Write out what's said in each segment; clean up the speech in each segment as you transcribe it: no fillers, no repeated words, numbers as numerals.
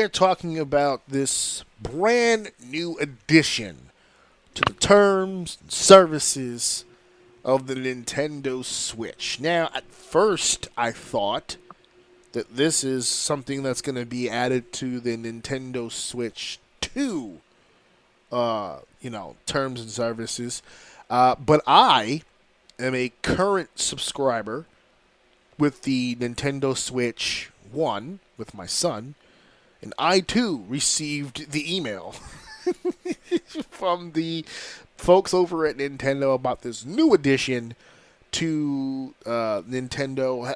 we are talking about this brand new addition to the terms and services of the Nintendo Switch. Now, at first, I thought that this is something that's going to be added to the Nintendo Switch 2, terms and services. But I am a current subscriber with the Nintendo Switch 1 with my son, and I too received the email from the folks over at Nintendo about this new addition to Nintendo.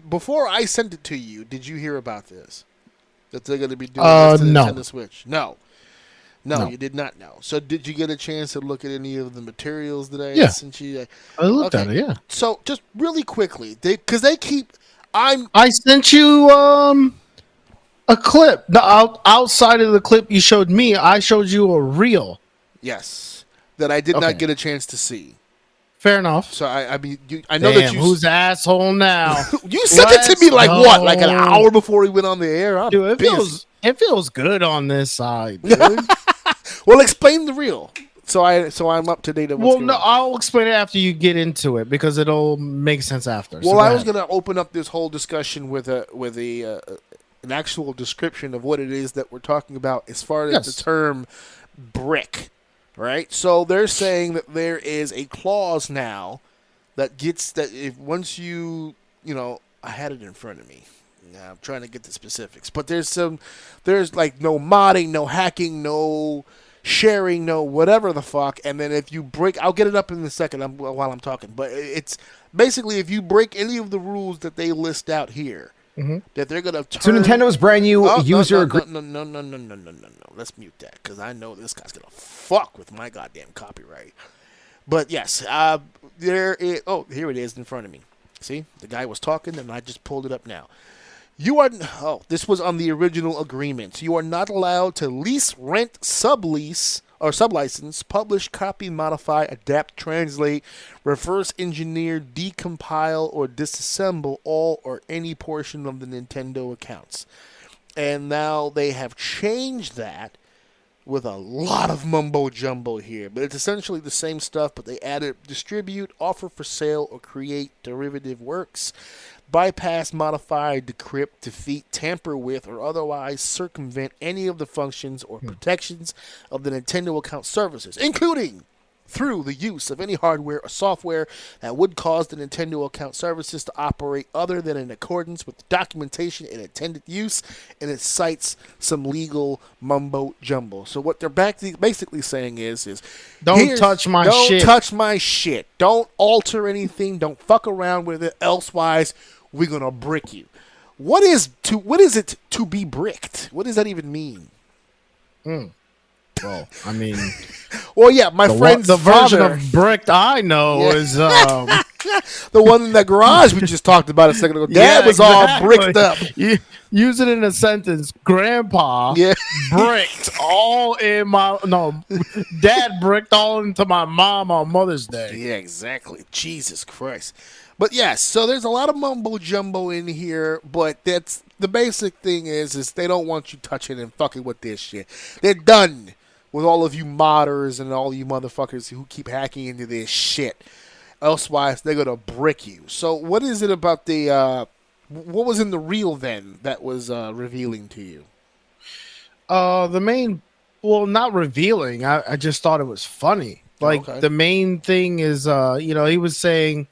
Before I sent it to you, did you hear about this? That they're going to be doing this to the Nintendo Switch? No, you did not know. So did you get a chance to look at any of the materials that I sent you? I looked at it, yeah. So just really quickly, because I sent you a clip. Outside of the clip you showed me, I showed you a reel. Yes, that I did not get a chance to see. Fair enough. So I know that you. Who's asshole now? You sent it to me like an hour before he went on the air. Dude, it feels good on this side, dude. Well, explain the reel. So I'm up to date. I'll explain it after you get into it because it'll make sense after. Well, I was going to open up this whole discussion with an actual description of what it is that we're talking about as far as the term brick. Right, so they're saying that there is a clause now that gets that if once you I had it in front of me. Now I'm trying to get the specifics, but there's like no modding, no hacking, no sharing, no whatever the fuck. And then if you break, I'll get it up in a second while I'm talking. But it's basically if you break any of the rules that they list out here. Mm-hmm. That they're gonna turn. So Nintendo's brand new user agreement. No. Let's mute that because I know this guy's gonna fuck with my goddamn copyright. But yes, there is. Oh, here it is in front of me. See, the guy was talking, and I just pulled it up now. This was on the original agreement. You are not allowed to lease, rent, sublease, or sublicense, publish, copy, modify, adapt, translate, reverse engineer, decompile, or disassemble all or any portion of the Nintendo accounts. And now they have changed that with a lot of mumbo jumbo here. But it's essentially the same stuff, but they added distribute, offer for sale, or create derivative works. Bypass, modify, decrypt, defeat, tamper with, or otherwise circumvent any of the functions or protections of the Nintendo account services, including through the use of any hardware or software that would cause the Nintendo account services to operate other than in accordance with the documentation and intended use, and it cites some legal mumbo jumbo. So what they're basically saying is don't touch my shit. Don't touch my shit. Don't alter anything. Don't fuck around with it. Elsewise, we're gonna brick you. What is it to be bricked? What does that even mean? Well, I mean, my friend's the version of bricked I know is the one in the garage we just talked about a second ago. Dad was all bricked up. Use it in a sentence. Grandpa bricked all in Dad bricked all into my mom on Mother's Day. Yeah, exactly. Jesus Christ. But yes, so there's a lot of mumbo jumbo in here, but that's the basic thing is they don't want you touching and fucking with this shit. They're done with all of you modders and all you motherfuckers who keep hacking into this shit. Elsewise, they're gonna brick you. So what is it about the what was in the reel then that was revealing to you? Not revealing. I just thought it was funny. Like the main thing is he was saying,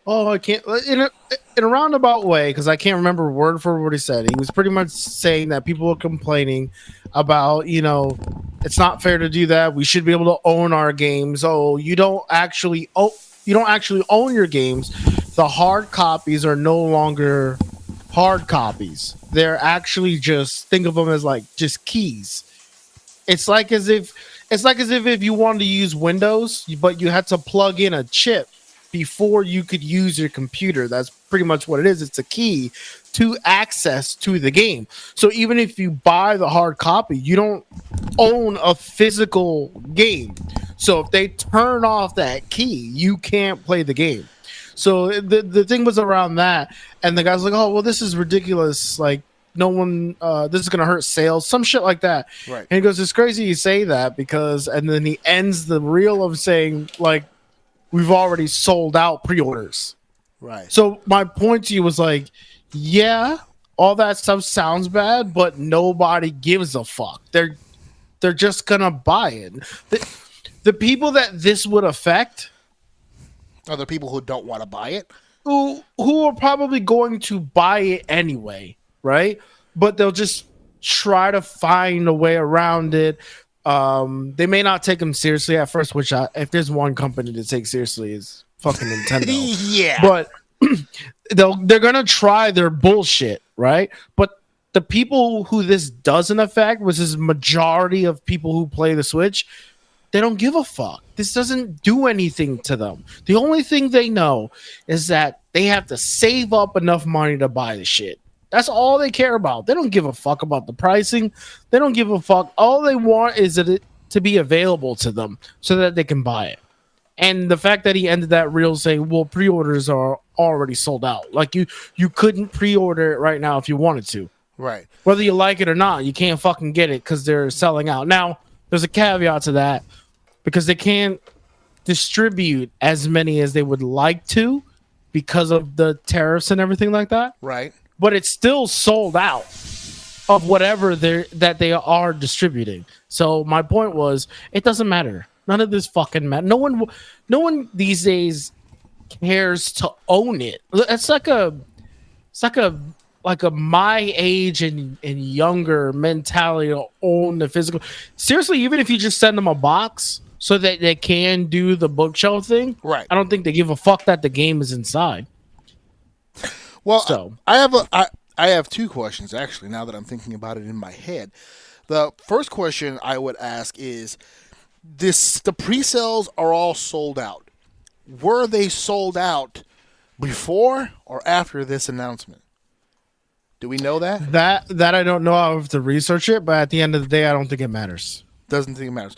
I can't in a roundabout way because I can't remember word for what he said. He was pretty much saying that people are complaining about it's not fair to do that. We should be able to own our games. Oh, you don't actually own your games. The hard copies are no longer hard copies. They're actually just think of them as like just keys. It's like as if if you wanted to use Windows, but you had to plug in a chip before you could use your computer. That's pretty much what it is. It's a key to access to the game. So even if you buy the hard copy, you don't own a physical game. So if they turn off that key, you can't play the game. So the thing was around that, and the guy's like, "Oh, well, this is ridiculous. Like, no one, this is gonna hurt sales, some shit like that. Right. And he goes, it's crazy you say that because, and then he ends the reel of saying like, we've already sold out pre-orders. Right. So my point to you was like, yeah, all that stuff sounds bad, but nobody gives a fuck. They're just gonna buy it. The people that this would affect are the people who don't want to buy it, who are probably going to buy it anyway, right? But they'll just try to find a way around it. They may not take them seriously at first, which if there's one company to take seriously is fucking Nintendo. Yeah. But they're gonna try their bullshit, right? But the people who this doesn't affect, which is majority of people who play the Switch, they don't give a fuck. This doesn't do anything to them. The only thing they know is that they have to save up enough money to buy the shit. That's all they care about. They don't give a fuck about the pricing. They don't give a fuck. All they want is it to be available to them so that they can buy it. And the fact that he ended that reel saying, well, pre-orders are already sold out. Like you couldn't pre-order it right now if you wanted to. Right. Whether you like it or not, you can't fucking get it because they're selling out. Now, there's a caveat to that because they can't distribute as many as they would like to because of the tariffs and everything like that. Right. But it's still sold out of whatever they are distributing. So my point was, it doesn't matter. None of this fucking matter. No one these days cares to own it. It's like a my age and younger mentality to own the physical. Seriously, even if you just send them a box so that they can do the bookshelf thing, right? I don't think they give a fuck that the game is inside. Well, so I have two questions actually. Now that I'm thinking about it in my head, the first question I would ask is: the pre-sales are all sold out. Were they sold out before or after this announcement? Do we know that? That I don't know. I have to research it, but at the end of the day, I don't think it matters. Doesn't think it matters.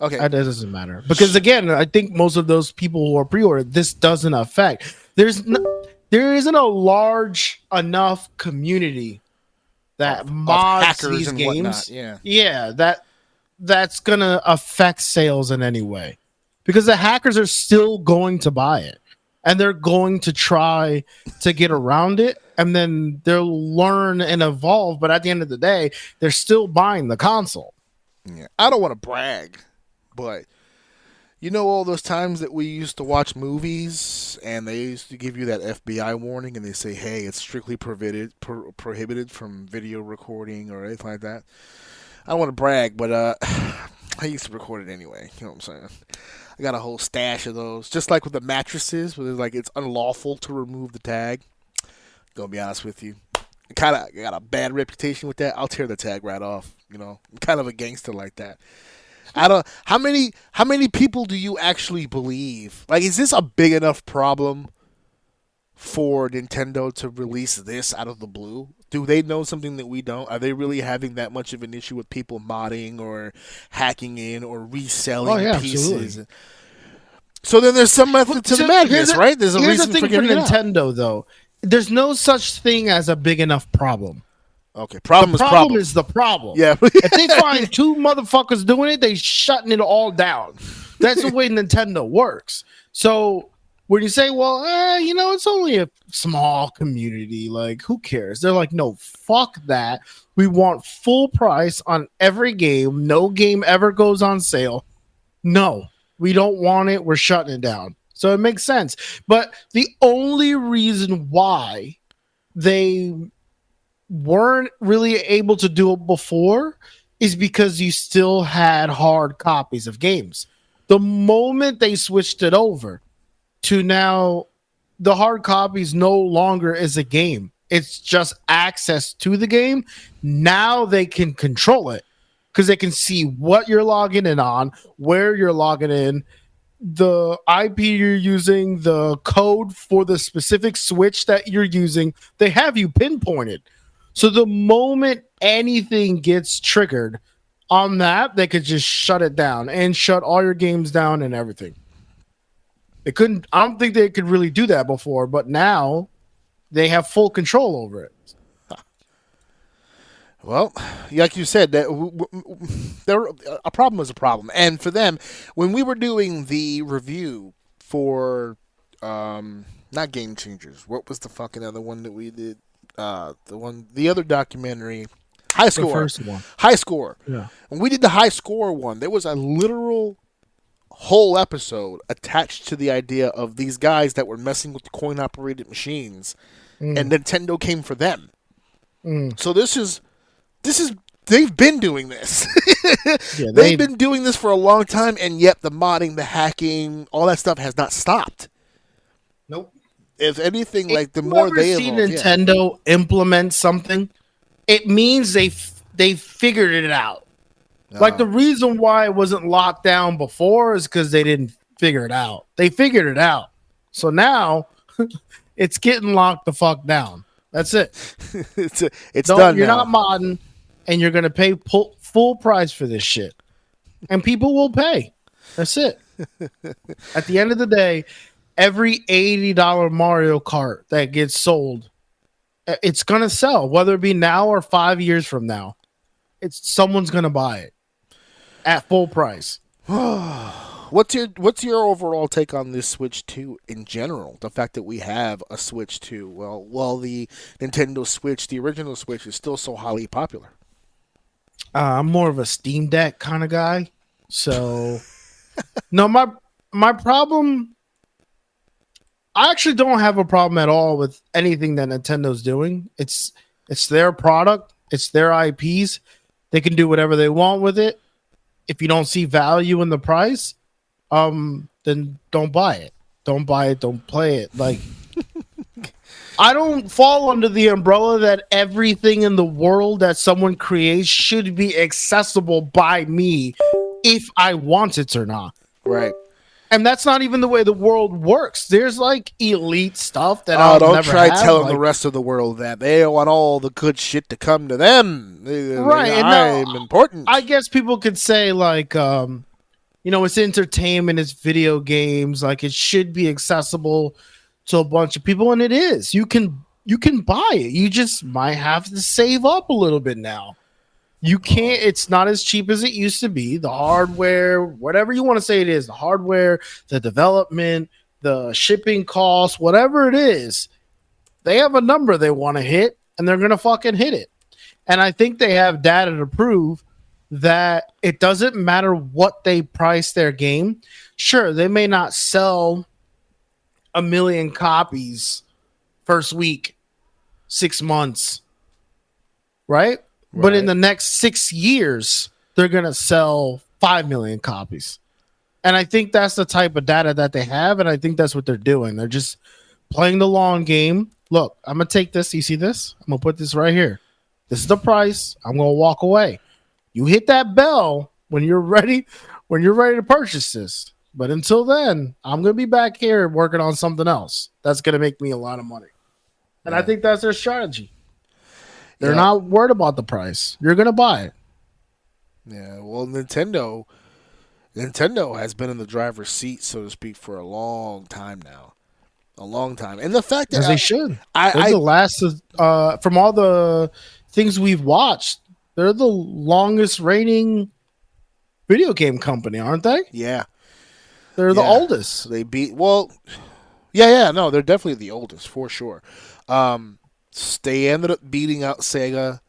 Okay. That doesn't matter. Because again, I think most of those people who are pre-ordered, this doesn't affect. There isn't a large enough community that mods these games. Whatnot. Yeah, that's gonna affect sales in any way. Because the hackers are still going to buy it. And they're going to try to get around it, and then they'll learn and evolve. But at the end of the day, they're still buying the console. Yeah, I don't want to brag, but you know all those times that we used to watch movies, and they used to give you that FBI warning, and they say, "Hey, it's strictly prohibited from video recording or anything like that." I don't want to brag, but I used to record it anyway. You know what I'm saying? I got a whole stash of those. Just like with the mattresses, where it's like it's unlawful to remove the tag. Gonna be honest with you. I got a bad reputation with that. I'll tear the tag right off. You know, I'm kind of a gangster like that. How many people do you actually believe? Like, is this a big enough problem for Nintendo to release this out of the blue? Do they know something that we don't? Are they really having that much of an issue with people modding or hacking in or reselling pieces? Absolutely. So then there's some method to the madness, right? There's a reason for Nintendo, though. There's no such thing as a big enough problem. Okay, the problem is the problem. Yeah. If they find two motherfuckers doing it, they shutting it all down. That's the way Nintendo works. So when you say, well, it's only a small community, like, who cares? They're like, no, fuck that. We want full price on every game. No game ever goes on sale. No, we don't want it. We're shutting it down. So it makes sense. But the only reason why they weren't really able to do it before is because you still had hard copies of games. The moment they switched it over to now, the hard copies no longer is a game. It's just access to the game. Now they can control it because they can see what you're logging in on, where you're logging in, the IP you're using, the code for the specific switch that you're using. They have you pinpointed. So the moment anything gets triggered on that, they could just shut it down and shut all your games down and everything. They couldn't. I don't think they could really do that before, but now they have full control over it. Well, like you said, that a problem is a problem, and for them, when we were doing the review for, not Game Changers, what was the fucking other one that we did? The other documentary, High Score. The first one. High Score. Yeah. When we did the High Score one, there was a literal whole episode attached to the idea of these guys that were messing with the coin-operated machines, and Nintendo came for them. So this is they've been doing this. Yeah, they've been doing this for a long time, and yet the modding, the hacking, all that stuff has not stopped. Nope. If anything, like the more they see evolve, Nintendo implement something, it means they figured it out. Like the reason why it wasn't locked down before is because they didn't figure it out. They figured it out, so now it's getting locked the fuck down. That's it. it's done. You're now. not modding, and you're gonna pay full price for this shit, and people will pay. That's it. At the end of the day, every $80 Mario Kart that gets sold, it's gonna sell, whether it be now or 5 years from now. Someone's gonna buy it at full price. What's your overall take on this Switch 2 in general? The fact that we have a Switch 2, well, the Nintendo Switch, the original Switch, is still so highly popular. I'm more of a Steam Deck kind of guy, so no. My problem. I actually don't have a problem at all with anything that Nintendo's doing. It's their product. It's their IPs. They can do whatever they want with it. If you don't see value in the price, then don't buy it. Don't buy it. Don't play it. Like, I don't fall under the umbrella that everything in the world that someone creates should be accessible by me if I want it or not. Right. And that's not even the way the world works. There's like elite stuff that I'll don't never try have, telling the rest of the world that they want all the good shit to come to them. Right. And I'm important. I guess people could say like, it's entertainment, it's video games, like it should be accessible to a bunch of people, and it is. You can buy it. You just might have to save up a little bit now. You can't, it's not as cheap as it used to be. The hardware, whatever you want to say it is, the hardware, the development, the shipping costs, whatever it is, they have a number they want to hit, and they're going to fucking hit it. And I think they have data to prove that it doesn't matter what they price their game. Sure, they may not sell 1 million copies first week, 6 months, right? But in the next 6 years, they're going to sell 5 million copies. And I think that's the type of data that they have, and I think that's what they're doing. They're just playing the long game. Look, I'm going to take this. You see this? I'm going to put this right here. This is the price. I'm going to walk away. You hit that bell when you're ready to purchase this. But until then, I'm going to be back here working on something else that's going to make me a lot of money. And I think that's their strategy. They're not worried about the price. You're going to buy it. Yeah, well, Nintendo has been in the driver's seat, so to speak, for a long time now. A long time. And the fact that... As they should. They're the last... from all the things we've watched, they're the longest reigning video game company, aren't they? Yeah. They're the oldest. They beat... Well, no, they're definitely the oldest, for sure. They ended up beating out Sega.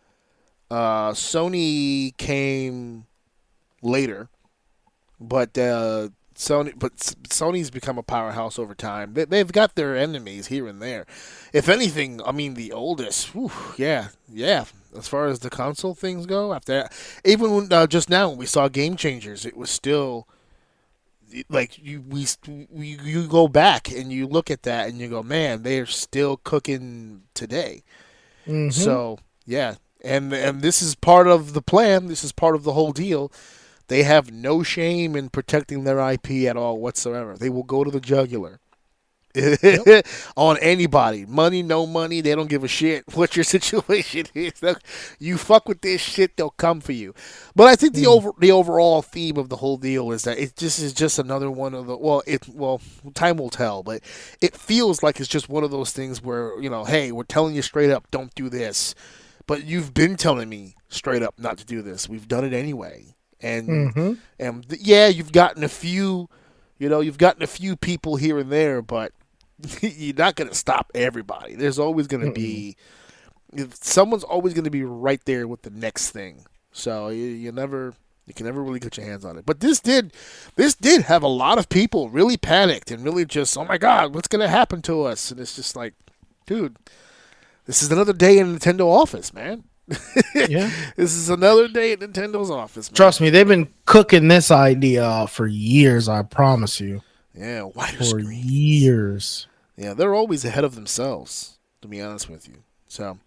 Sony came later, but Sony's become a powerhouse over time. They've got their enemies here and there. If anything, I mean the oldest. Whew, yeah. As far as the console things go, after even when, just now when we saw Game Changers, it was still like you go back and you look at that and you go, man, they are still cooking today. Mm-hmm. So yeah, and this is part of the plan. This is part of the whole deal. They have no shame in protecting their IP at all whatsoever. They will go to the jugular on anybody. Money, no money, they don't give a shit what your situation is. You fuck with this shit, they'll come for you. But I think the overall theme of the whole deal is that it just is just another one of the time will tell, but it feels like it's just one of those things where, hey, we're telling you straight up, don't do this. but you've been telling me straight up not to do this. We've done it anyway. And yeah, you've gotten a few, you've gotten a few people here and there, but you're not going to stop everybody. There's always going to be, someone's always going to be right there with the next thing. So you can never really get your hands on it. But this did have a lot of people really panicked and really just, oh my God, what's going to happen to us? And it's just like, dude, this is another day in Nintendo office, man. Yeah. This is another day at Nintendo's office, man. Trust me, they've been cooking this idea for years, I promise you. Yeah, wider for screens. Years. Yeah, they're always ahead of themselves, to be honest with you. So,